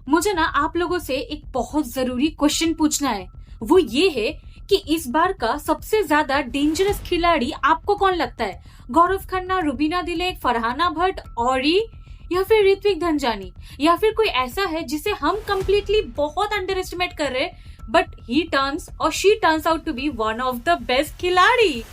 मुझे ना आप लोगों से एक बहुत जरूरी क्वेश्चन पूछना है। वो ये है कि इस बार का सबसे ज्यादा डेंजरस खिलाड़ी आपको कौन लगता है? गौरव खन्ना, रुबीना दिलेक, फरहाना भट्ट, औरी, या फिर ऋत्विक धनजानी, या फिर कोई ऐसा है जिसे हम कंप्लीटली बहुत अंडर एस्टिमेट कर रहे हैं but he turns or she turns out to be one of the best खिलाड़ी।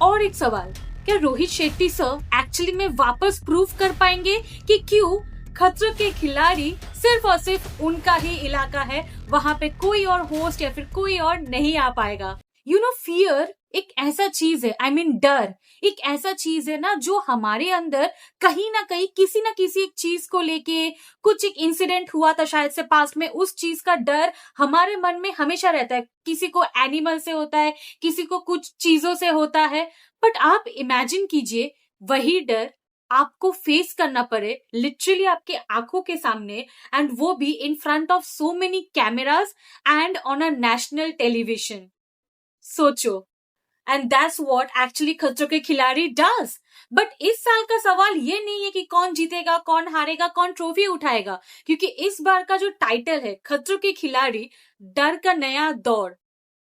और एक सवाल, क्या रोहित शेट्टी सर एक्चुअली में वापस प्रूव कर पाएंगे कि क्यों खतरों के खिलाड़ी सिर्फ और सिर्फ उनका ही इलाका है, वहां पे कोई और होस्ट या फिर कोई और नहीं आ पाएगा? फियर एक ऐसा चीज है, डर एक ऐसा चीज है ना जो हमारे अंदर कहीं ना किसी एक चीज को लेके कुछ एक इंसिडेंट हुआ था शायद से पास्ट में, उस चीज का डर हमारे मन में हमेशा रहता है। किसी को एनिमल से होता है, किसी को कुछ चीजों से होता है। बट आप इमेजिन कीजिए वही डर आपको फेस करना पड़े लिटरली आपके आंखों के सामने, एंड वो भी in front of so many cameras and on a national television. सोचो, एंड दैट्स व्हाट एक्चुअली खतरों के खिलाड़ी डज। बट इस साल का सवाल ये नहीं है कि कौन जीतेगा, कौन हारेगा, कौन ट्रॉफी उठाएगा, क्योंकि इस बार का जो टाइटल है खतरों के खिलाड़ी डर का नया दौर,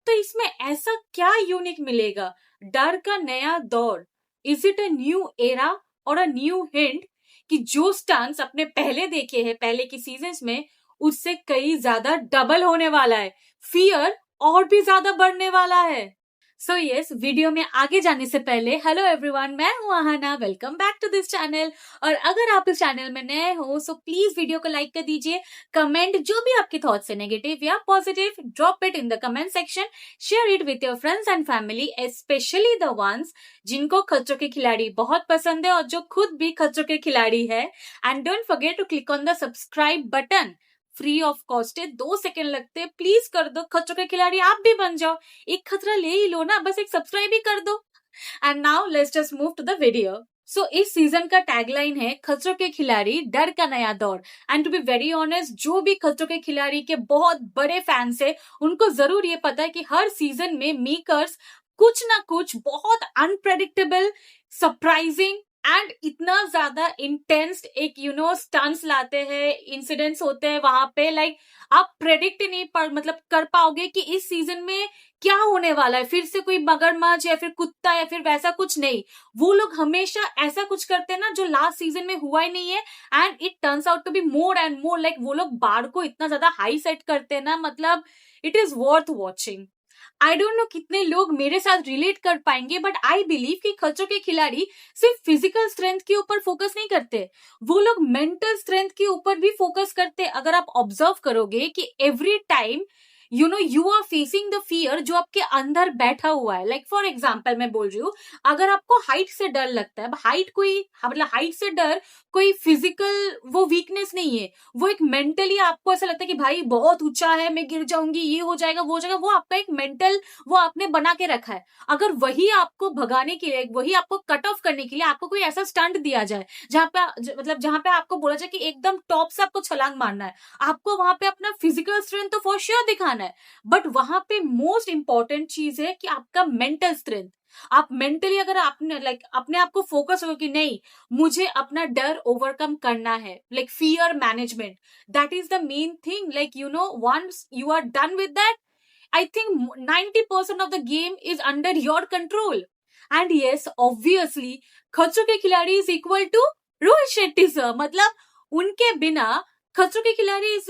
तो इसमें ऐसा क्या यूनिक मिलेगा? डर का नया दौर, is it a new era और अ न्यू हिंट कि जो स्टंट्स अपने पहले देखे हैं पहले की सीजन्स में, उससे कई ज्यादा डबल होने वाला है, फियर और भी ज्यादा बढ़ने वाला है। सो यस, वीडियो में आगे जाने से पहले हेलो एवरीवन, मैं हूं Aahana, welcome back to this channel. और अगर आप इस चैनल में नए हो सो प्लीज वीडियो को लाइक कर दीजिए, कमेंट जो भी आपके थॉट्स है नेगेटिव या positive, drop it in the comment section, share it with your friends and family, specially the ones जिनको खतरों के खिलाड़ी बहुत पसंद है और जो खुद भी खतरों के खिलाड़ी है। And don't forget to click on the subscribe button, free of cost है, 2 सेकंड लगते, प्लीज कर दो। खतरों के खिलाड़ी आप भी बन जाओ, एक खतरा ले ही लो ना, बस एक सब्सक्राइब ही कर दो। And now let's just move to the video. So इस सीजन का टैगलाइन है खतरों के खिलाड़ी डर का नया दौर। And to be very honest, जो भी खतरों के खिलाड़ी के बहुत बड़े फैंस है उनको जरूर ये पता है कि हर सीजन में मेकर्स कुछ ना कुछ बहुत अनप्रेडिक्टेबल, सरप्राइजिंग एंड इतना ज्यादा इंटेंस एक स्टंट्स लाते हैं, इंसिडेंट्स होते हैं वहां पे, लाइक आप प्रेडिक्ट नहीं कर पाओगे कि इस सीजन में क्या होने वाला है। फिर से कोई मगरमच्छ या फिर कुत्ता या फिर वैसा कुछ नहीं, वो लोग हमेशा ऐसा कुछ करते हैं ना जो लास्ट सीजन में हुआ ही नहीं है, and it turns out to be more and more, like वो लोग बार को इतना ज्यादा हाई सेट करते हैं ना, it is worth watching. I don't know कितने लोग मेरे साथ रिलेट कर पाएंगे, बट आई बिलीव कि खतरों के खिलाड़ी सिर्फ फिजिकल स्ट्रेंथ के ऊपर फोकस नहीं करते, वो लोग मेंटल स्ट्रेंथ के ऊपर भी फोकस करते। अगर आप ऑब्जर्व करोगे कि every time you are facing the fear जो आपके अंदर बैठा हुआ है। लाइक फॉर एग्जाम्पल मैं बोल रही हूँ, अगर आपको हाइट से डर लगता है, हाइट से डर कोई फिजिकल वो वीकनेस नहीं है, वो एक मेंटली आपको ऐसा लगता है कि भाई बहुत ऊंचा है, मैं गिर जाऊंगी, ये हो जाएगा, वो हो जाएगा, वो आपका एक मेंटल वो आपने बना के रखा है। अगर वही आपको भगाने के लिए, वही आपको कट ऑफ करने के लिए आपको कोई ऐसा स्टंट दिया जाए जहां पे आपको बोला जाए कि एकदम टॉप से आपको छलांग मारना है, आपको वहां पे अपना फिजिकल स्ट्रेंथ तो फॉर श्योर दिखाना है, बट वहां पे मोस्ट इंपॉर्टेंट चीज है कि आपका मेंटल स्ट्रेंथ। आप मेंटली अगर आपने अपने आप को फोकस हो कि नहीं, मुझे अपना डर ओवरकम करना है, like fear management, that is the main thing. Once you are done with that, I think 90% of the game is under your control. And yes, obviously, खतरों के खिलाड़ी is equal to Rohit Shetty sir. उनके बिना खतरों के खिलाड़ी is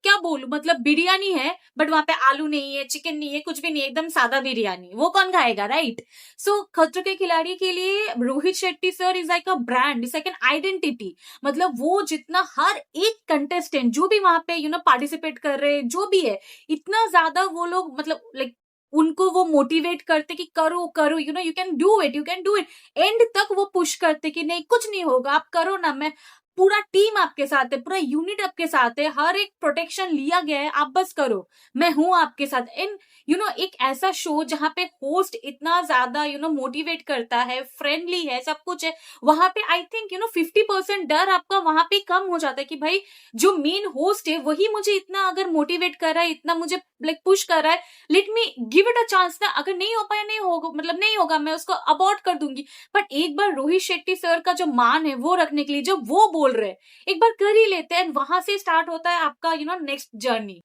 क्या बोलूं, बिरयानी है but वहां पे आलू नहीं है, चिकन नहीं है, कुछ भी नहीं है, एकदम सादा बिरयानी, वो कौन खाएगा, राइट? सो खतरों के खिलाड़ी के लिए Rohit Shetty sir is like a brand, is like an identity. वो जितना हर एक कंटेस्टेंट जो भी वहां पे पार्टिसिपेट कर रहे हैं, जो भी है, इतना ज्यादा वो लोग उनको वो मोटिवेट करते कि करो करो, you can do it, you can do it, and तक वो पुश करते कि नहीं कुछ नहीं होगा, आप करो ना, मैं पूरा टीम आपके साथ है, पूरा यूनिट आपके साथ है, हर एक प्रोटेक्शन लिया गया है, आप बस करो, मैं हूं आपके साथ। इन एक ऐसा शो जहां पे होस्ट इतना ज्यादा मोटिवेट करता है, फ्रेंडली है, सब कुछ है, वहां पे आई थिंक 50% डर आपका वहां पे कम हो जाता है कि भाई जो मेन होस्ट है वही मुझे इतना अगर मोटिवेट कर रहा है, इतना मुझे पुश कर रहा है, let me give it a chance ना, अगर नहीं हो पाया नहीं होगा, मैं उसको अबॉर्ट कर दूंगी। बट एक बार रोहित शेट्टी सर का जो मान है वो रखने के लिए जब वो बोल बोल रहे हैं, एक बार कर ही लेते हैं, वहां से स्टार्ट होता है आपका नेक्स्ट जर्नी।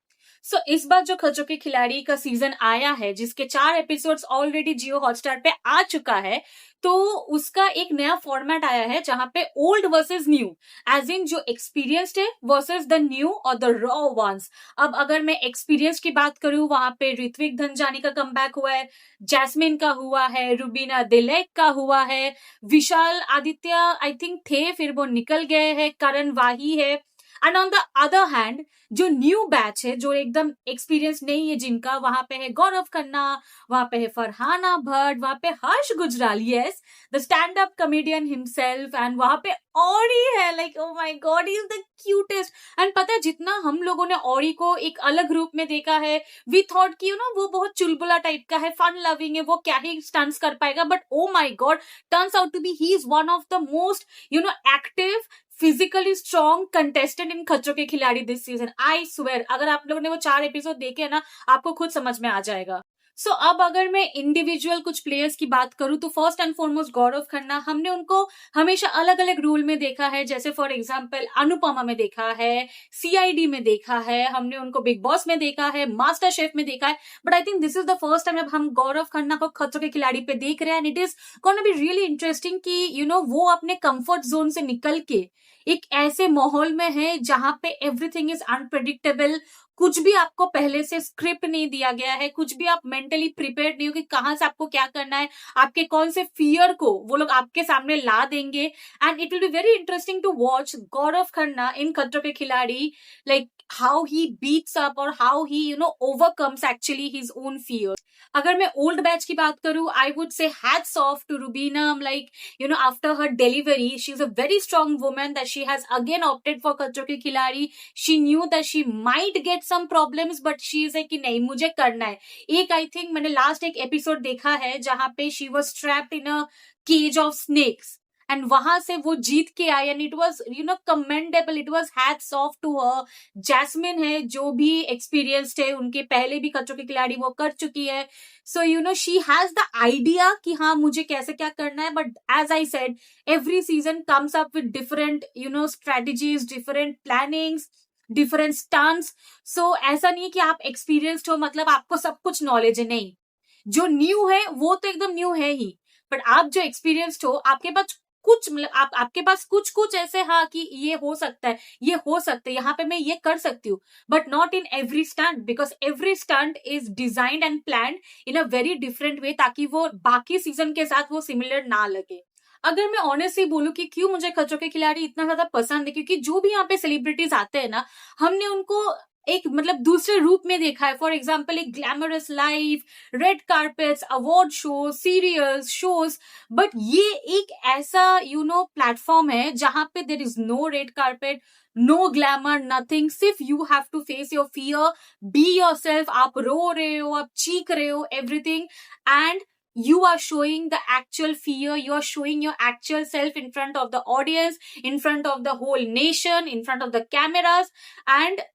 सो इस बार जो खतरों के खिलाड़ी का सीजन आया है, जिसके 4 एपिसोड्स ऑलरेडी जियो हॉटस्टार पे आ चुका है, तो उसका एक नया फॉर्मेट आया है जहां पे old versus new, as in जो एक्सपीरियंस्ड है वर्सेस द न्यू और द रॉ वंस। अब अगर मैं एक्सपीरियंस की बात करूं, वहां पे ऋत्विक धनजानी का कमबैक हुआ है, जैस्मिन का हुआ है, रुबीना दिलेक का हुआ है, विशाल आदित्य आई थिंक थे, फिर वो निकल गए हैं, करण वाही है। And on the other hand जो न्यू बैच है, जो एकदम एक्सपीरियंस नहीं है जिनका, वहां पे है गौरव खन्ना, वहां पे है फरहाना भट्ट, वहां पे Harsh Gujral, yes the stand up comedian himself, and वहां पे ऑरी है, like oh my god he is the cutest. And पता है, जितना हम लोगों ने ऑरी को एक अलग रूप में देखा है, वी थॉट कि वो बहुत चुलबुला टाइप का है, फन लविंग है, वो क्या ही स्टंट्स कर पाएगा, but oh my god, turns out to be he is one of the most active physically strong contestant in Khatron Ke खिलाड़ी दिस सीजन। आई स्वेयर, अगर आप लोगों ने वो 4 एपिसोड देखे हैं ना, आपको खुद समझ में आ जाएगा। सो अब अगर मैं इंडिविजुअल कुछ प्लेयर्स की बात करूं, तो first and foremost Gaurav Khanna, हमने उनको हमेशा अलग अलग रोल में देखा है, जैसे फॉर एग्जांपल अनुपमा में देखा है, सीआईडी में देखा है, हमने उनको बिग बॉस में देखा है, मास्टर शेफ में देखा है, but I think this is the first time अब हम गौरव खन्ना को खतरों के खिलाड़ी पे देख रहे हैं, and it is gonna be really interesting कि वो अपने कंफर्ट जोन से निकल के एक ऐसे माहौल में है जहां पे एवरीथिंग इज अनप्रेडिक्टेबल, कुछ भी आपको पहले से स्क्रिप्ट नहीं दिया गया है, कुछ भी आप मेंटली प्रिपेयर्ड नहीं हो कि कहां से आपको क्या करना है, आपके कौन से फियर को वो लोग आपके सामने ला देंगे। And it will be very interesting to watch Gaurav Khanna in Khatron Ke Khiladi, like how he beats up और how he overcomes actually his own fear. अगर मैं ओल्ड बैच की बात करूं, I would say hats off to Rubina, like after her delivery she is a very strong woman that she has again opted for Khatron Ke Khiladi. She knew that she might gate some problems, but she is like कि नहीं, मुझे करना है। एक I think मैंने last एक episode देखा है जहां पे she was trapped in a cage of snakes, and वहां से वो जीत के आई, and it was commendable, it was hats off to her. Jasmin है, जो भी एक्सपीरियंस्ड है, उनके पहले भी खतरों के खिलाड़ी वो कर चुकी है, so she has the idea कि हाँ मुझे कैसे क्या करना है, but as I said every season comes up with different strategies, different plannings, different stunts. So ऐसा नहीं है कि आप एक्सपीरियंस्ड हो मतलब आपको सब कुछ नॉलेज है, नहीं, जो न्यू है वो तो एकदम न्यू है ही, बट आप जो एक्सपीरियंस्ड हो, आपके पास कुछ मतलब आपके पास कुछ कुछ ऐसे हाँ कि ये हो सकता है, ये हो सकता है, यहाँ पे मैं ये कर सकती हूँ, but not in every stunt, because every stunt is designed and planned in a very different way, ताकि वो बाकी सीजन के साथ वो सिमिलर ना लगे। अगर मैं ऑनेस्टली बोलूं कि क्यों मुझे खतरों के खिलाड़ी इतना ज्यादा पसंद है, क्योंकि जो भी यहाँ पे सेलिब्रिटीज आते हैं ना, हमने उनको एक मतलब दूसरे रूप में देखा है। फॉर एग्जाम्पल एक glamorous life, red carpets, award show, serials, shows, but ये एक ऐसा प्लेटफॉर्म है जहां पे there is no red carpet, no glamour, nothing, सिर्फ you have to face your fear, be yourself, आप रो रहे हो, आप चीख रहे हो, everything, and you are showing the actual fear, you are showing your actual self in front of the audience, in front of the whole nation, in front of the cameras, and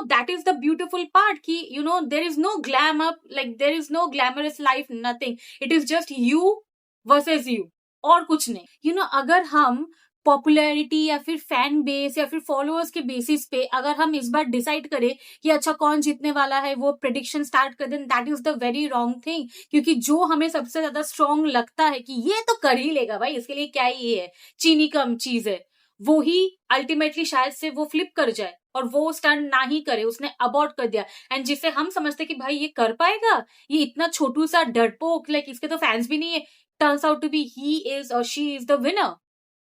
that is the beautiful part ki there is no glam up, like there is no glamorous life, nothing, it is just you versus you, और कुछ नहीं। अगर हम popularity या फिर fan base या फिर followers के बेसिस पे अगर हम इस बार डिसाइड करें कि अच्छा कौन जीतने वाला है, वो प्रेडिक्शन स्टार्ट कर दें, that is the very wrong thing, क्योंकि जो हमें सबसे ज्यादा स्ट्रॉन्ग लगता है कि ये तो कर ही लेगा भाई, इसके लिए क्या ही है, चीनी कम चीज है, वो ही अल्टीमेटली शायद से वो फ्लिप कर जाए और वो स्टंट ना ही करे, उसने अबॉर्ट कर दिया, एंड जिसे हम समझते कि भाई ये कर पाएगा, ये इतना छोटू सा डरपोक, लाइक इसके तो फैंस भी नहीं है, turns out to be he is और she is the winner.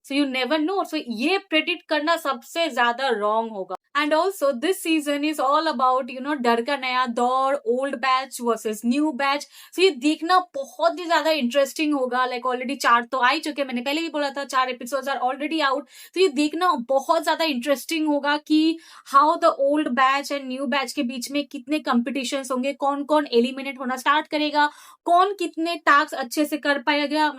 So you never know. So ये प्रेडिक्ट करना सबसे ज्यादा रॉन्ग होगा। And also this season is all about डर का नया दौर, old batch versus new batch. So ये देखना बहुत ही ज्यादा इंटरेस्टिंग होगा। लाइक ऑलरेडी 4 तो आ ही चुके, मैंने पहले भी बोला था 4 एपिसोड्स आर ऑलरेडी आउट। तो ये देखना बहुत ज्यादा इंटरेस्टिंग होगा कि how the old batch and new batch के बीच में कितने कॉम्पिटिशन होंगे, कौन कौन एलिमिनेट होना स्टार्ट करेगा, कौन कितने टास्क अच्छे से कर पाएगा,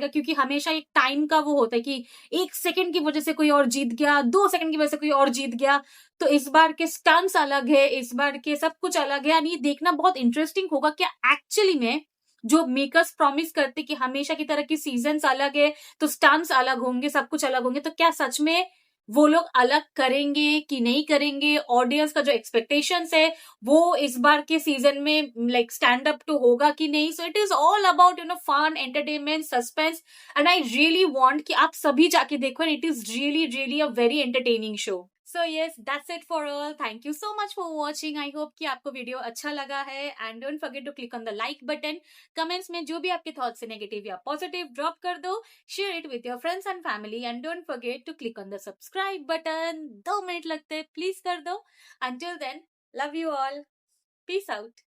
क्योंकि हमेशा एक टाइम का वो होता है कि 1 सेकंड की वजह से कोई और जीत गया, 2 सेकंड की वजह से कोई और जीत गया। तो इस बार के स्टंट्स अलग है, इस बार के सब कुछ अलग है, यानी ये देखना बहुत इंटरेस्टिंग होगा कि एक्चुअली में जो मेकर्स प्रॉमिस करते कि हमेशा की तरह की सीजन्स अलग है तो स्टंट्स अलग होंगे, सब कुछ अलग होंगे, तो क्या सच में वो लोग अलग करेंगे कि नहीं करेंगे, ऑडियंस का जो एक्सपेक्टेशंस है वो इस बार के सीजन में लाइक स्टैंड अप टू होगा कि नहीं. So it is all about fun, entertainment, suspense, and I really want कि आप सभी जाके देखो. It is really really a very entertaining show. So yes, that's it for all. Thank you so much for watching. I hope कि आपको video अच्छा लगा है, and don't forget to click on the like button. Comments में जो भी आपके thoughts है नेगेटिव या पॉजिटिव ड्रॉप कर दो. Share it with your friends and family, and don't forget to click on the subscribe button. 2 minute लगते हैं, प्लीज कर दो. Until then, love you all. Peace out.